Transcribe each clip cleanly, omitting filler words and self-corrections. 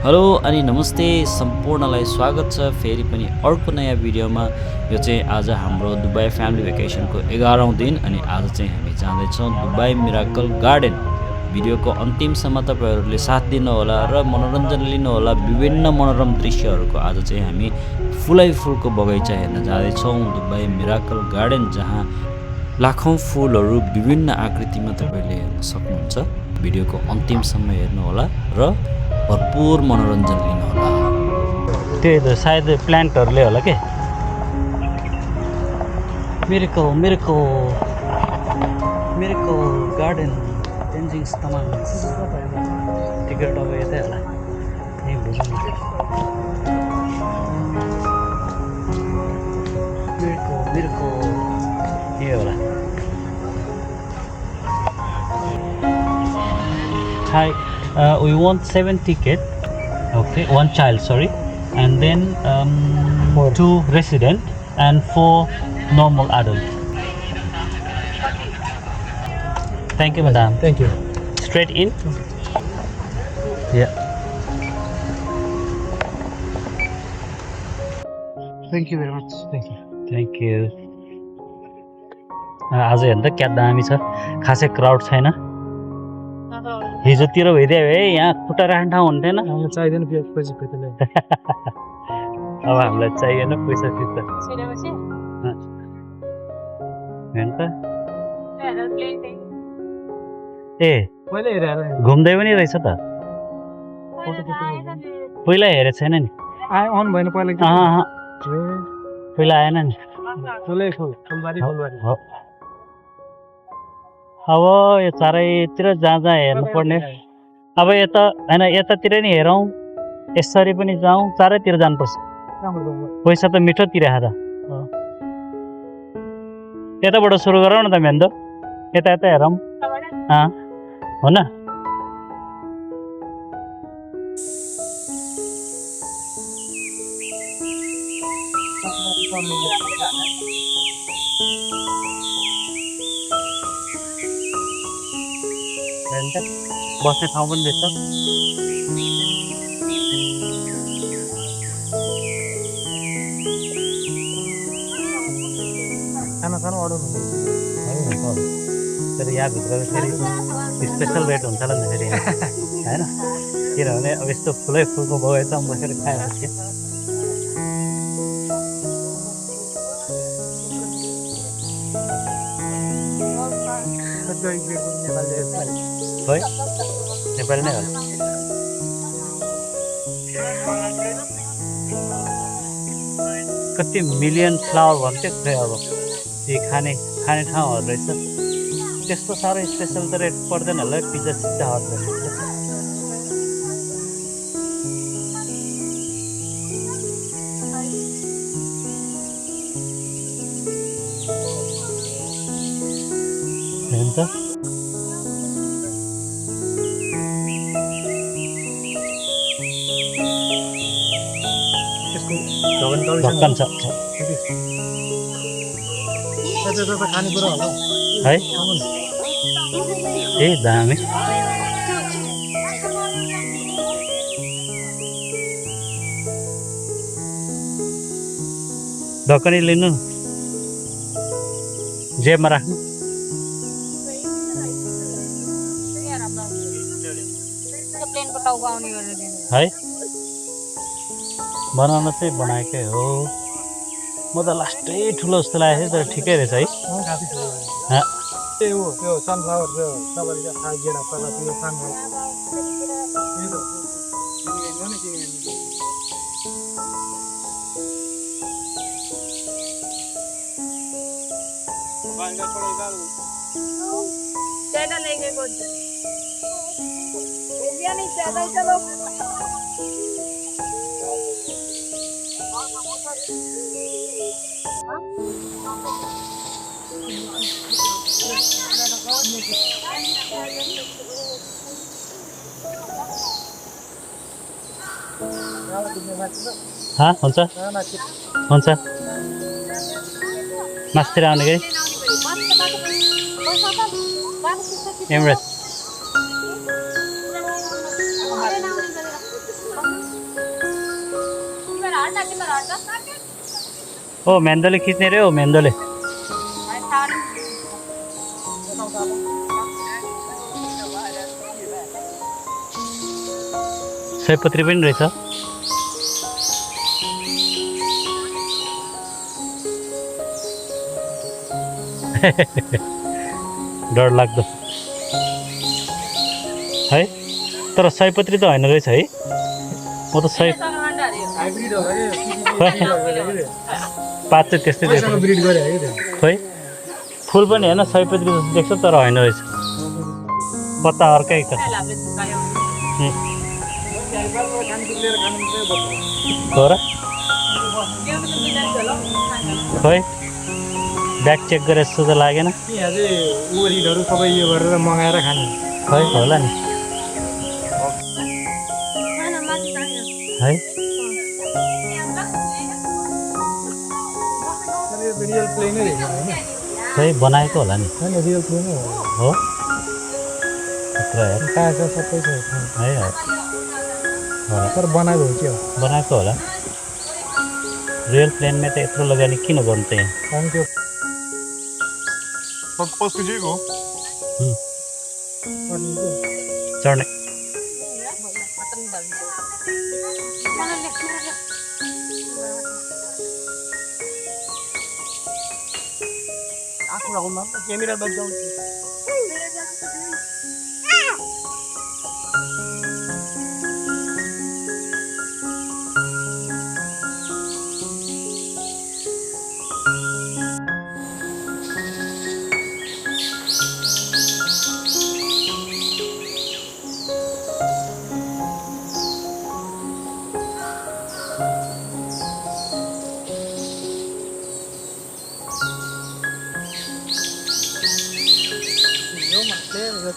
Hello अनि नमस्ते सम्पूर्णलाई स्वागत छ फेरि पनि अर्को नयाँ भिडियोमा। यो चाहिँ आज हाम्रो दुबई फ्यामिली भेकेसनको 11औं दिन अनि आज चाहिँ हामी जाँदैछौँ दुबई मिराकल गार्डन। भिडियोको अन्तिमसम्म तपाईहरूले साथ दिनुहोला र मनोरञ्जन लिनुहोला। विभिन्न मनोरम दृश्यहरूको आज चाहिँ हामी फुलै फुलको बगैँचा हेर्न जाँदैछौँ दुबई मिराकल गार्डन, जहाँ लाखौँ फुलहरू विभिन्न आकृतिमा तपाईँले हेर्न सक्नुहुन्छ। भिडियोको अन्तिमसम्म हेर्नुहोला र भरपूर मनोरञ्जन लिनुहोला। त्यही त सायद प्लान्टहरूले होला के। Miracle miracle miracle garden Tenzing Tamang. Ticket अब यतै होला, यहीँ बुझौँ। मिराकल मिराकल यही होला। Hi, we want 7 ticket. Okay, 1 child, sorry, and then 2 resident and 4 normal adult. Thank you, madam. Thank you. Straight in. Yeah. Thank you very much. Thank you. Thank you. आज हेर्दा क्या दामी छ, खासै crowd छैन। हिजोतिर भइदियो है, यहाँ खुट्टा राख्ने ठाउँ हुन्थेन। हामीलाई चाहिँदैन पैसा फिर्ता। अब हामीलाई चाहिएन पैसा फिर्ता। ए मैले हेरेर घुम्दै पनि रहेछ त। पहिला हेरेको छैन नि। अन भएन पहिला के? पहिला आएन नि। फुलै फुलबारी फुलबारी। अब यो चारैतिर जहाँ जहाँ हेर्नुपर्ने। अब यता होइन, यतातिर नि हेरौँ, यसरी पनि जाउँ, चारैतिर जानुपर्छ। पैसा त मिठो तिरेको त। यताबाट सुरु गरौँ न त मेन्दो, यता यता हेरौँ। हो न। बस्ने ठाउँ पनि रहेछ। खाना खानु अर्डर हुन्छ। तर यहाँभित्र फेरि स्पेसल रेट हुन्छ होला नि फेरि, होइन? किनभने अब यस्तो फुलै फुलको बगैँचामा बसेर खाइहाल्छ। है नेपाली नै होला। कति मिलियन फ्लावर भन्थ्यो खै। अब यी खाने ठाउँहरू रहेछ। त्यस्तो साह्रो स्पेसल त रेट पर्दैन होला, पिज्जा सिज्जा हट रहेछ। हेर्नु त ढक्कन छ खानेकुरा होला है। ए दामी। ढक्कनी लिनु, जेबमा राख्नु। है बनाउन चाहिँ बनाएकै हो। म त लास्टै ठुलो जस्तो लागेको थियो, तर ठिकै रहेछ है। त्यो सनफ्लावर त्यो तपाईँले गेडा पहिला त्यो सानो हुन्छ हुन्छ। मास्तिर आउने गरी एमरेट्स। ओ मेहन्दोले खिच्ने रे हो मेहन्दोले सयपत्री पनि रहेछ डर लाग्दो है तर सयपत्री त होइन रहेछ है म त सय हाइब्रिड हो रे पात चाहिँ त्यस्तै देख्छ ब्रिड गरे है त्यो खोइ फुल पनि हेर्न सयपत्री जस्तो देख्छ तर होइन रहेछ पत्ता अर्कै छ हो र खोइ ब्याग चेक गरे जस्तो त लागेन यहाँ चाहिँ ओरिडहरू सबै यो गरेर मगाएर खाने खै होला नि है रियल प्लेन नै होइन खै बनाएको होला नि होइन रियल प्लेन नै हो हो यत्रो हेर काँचा सबै छ है होला तर बनाएको हो क्या बनाएको होला रियल प्लेनमा त यत्रो लगानी किन गर्नु त यहाँ अनि त्यो पस्कुजीको चढ्ने आफू आउनु क्यामेरा बजाउँछ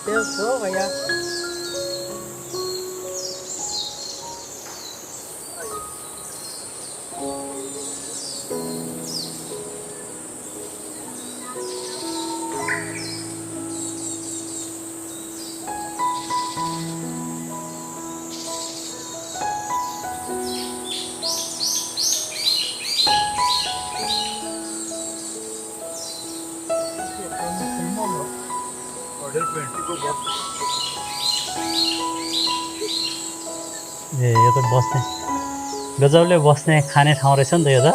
Deus sou, vai lá. ए यो त बस्ने गजबले बस्ने खाने ठाउँ रहेछ नि त यो त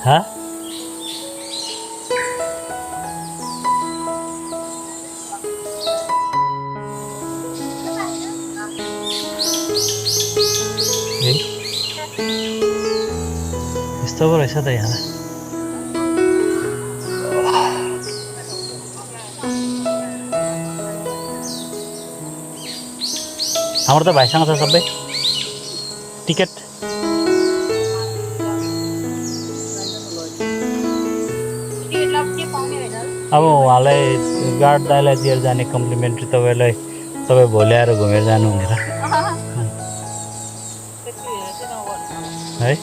हा ए यस्तो पो रहेछ त यहाँ हाम्रो त भाइसँग छ सबै टिकट अब उहाँलाई गार्ड दाइलाई दिएर जाने कम्प्लिमेन्ट्री तपाईँ भोलि आएर घुमेर जानु भनेर है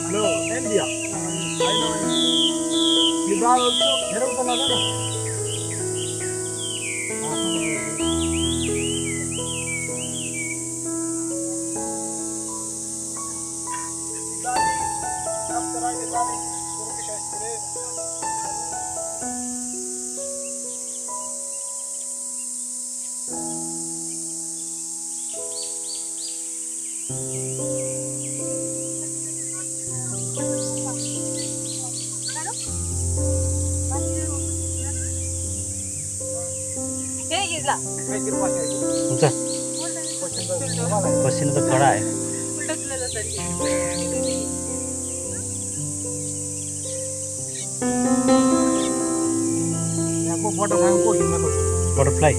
Hello, India. I know. Nepal also. Here also ना ना. हुन्छ पसिना त कडा आयो बटरफ्लाईको हिँड्न त बटरफ्लाई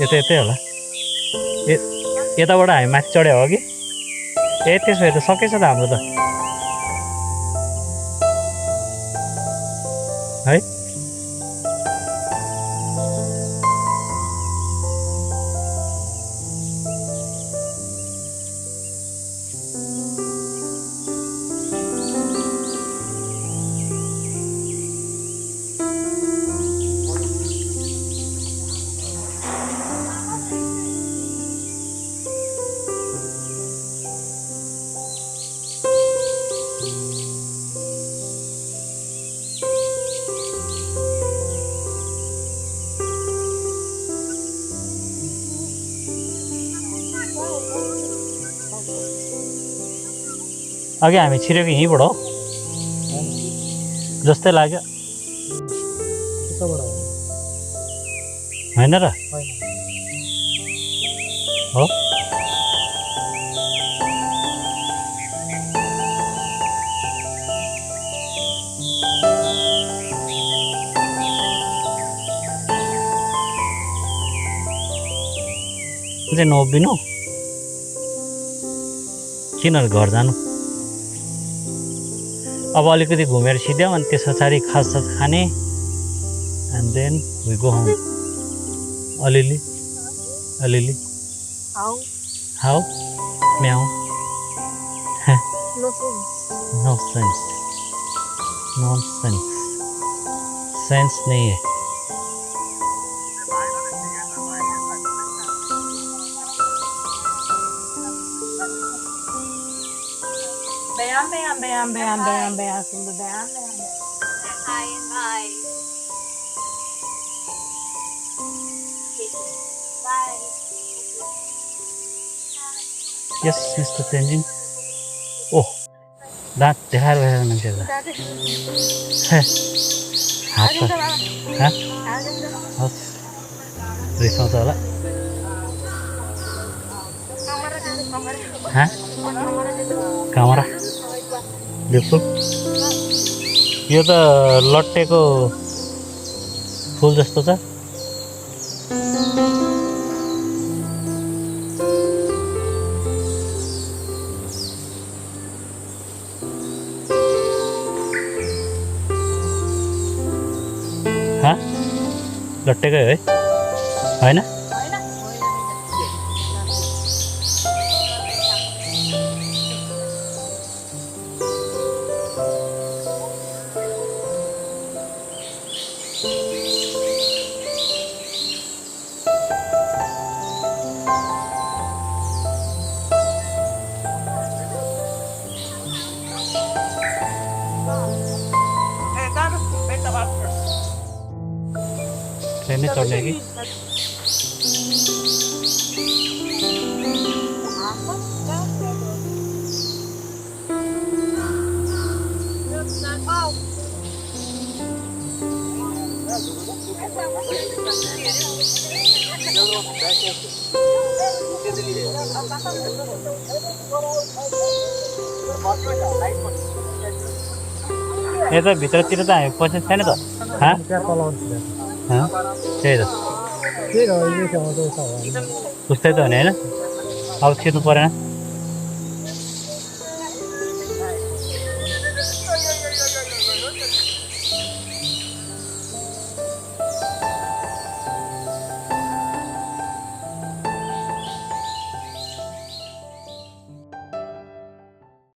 यतै होला यताबाट हामी माथि चढ्यो हो कि ए त्यसो भए त सकेछ त हाम्रो त है अघि हामी छिरेको यहीँबाट हो जस्तै लाग्यो होइन र हो चाहिँ नउभिनु किन घर जानु अब अलिकति घुमेर सिध्याउँ अनि त्यस पछाडि खाससास खाने and then we go home अलिअलि अलिअलि how meow no sense nonsense sense नहीं है Bam, sumber bam. Hi. Bye. Yes, Mr. Tenjin. Oh, दाँत देखाएर गएर मान्छेहरू हात हस् रिसाउँछ होला कामरा बिल्कुल यो त लट्टेको फुल जस्तो छ लट्टेकै है होइन ट्रेन चढ्ने कि यता भित्रतिर त हामी पस्ने छैन त त्यही त उस्तै त हो नि होइन अब छिर्नु परेन